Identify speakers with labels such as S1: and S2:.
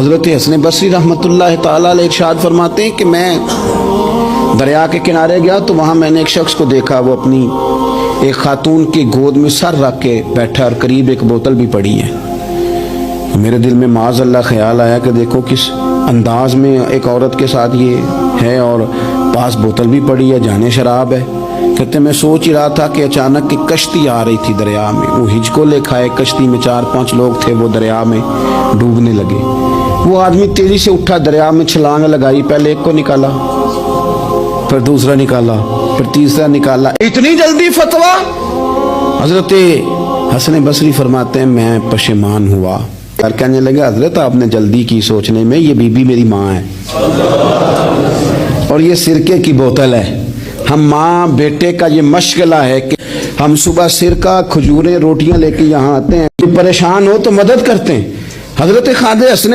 S1: حضرت حسن بصری رحمۃ اللہ تعالیٰ علیہ ارشاد فرماتے ہیں کہ میں دریا کے کنارے گیا تو وہاں میں نے ایک شخص کو دیکھا، وہ اپنی ایک خاتون کی گود میں سر رکھ کے بیٹھا اور قریب ایک بوتل بھی پڑی ہے۔ میرے دل میں معاذ اللہ خیال آیا کہ دیکھو کس انداز میں ایک عورت کے ساتھ یہ ہے اور پاس بوتل بھی پڑی ہے، جانے شراب ہے۔ کہتے میں سوچ ہی رہا تھا کہ اچانک ایک کشتی آ رہی تھی دریا میں، وہ ہج کو لے کھائے، کشتی میں 4-5 لوگ تھے، وہ دریا میں ڈوبنے لگے۔ وہ آدمی تیزی سے اٹھا، دریا میں چھلانگ لگائی، پہلے ایک کو نکالا، پھر دوسرا نکالا، پھر تیسرا نکالا۔ اتنی جلدی فتویٰ؟ حضرت حسن بصری فرماتے ہیں میں پشیمان ہوا اور کہنے لگے حضرت آپ نے جلدی کی سوچنے میں، یہ بی بی میری ماں ہے اور یہ سرکے کی بوتل ہے۔ ہم ماں بیٹے کا یہ مشغلہ ہے کہ ہم صبح سرکہ کھجوریں روٹیاں لے کے یہاں آتے ہیں، پریشان ہو تو مدد کرتے ہیں۔ حضرت خواجہ حسن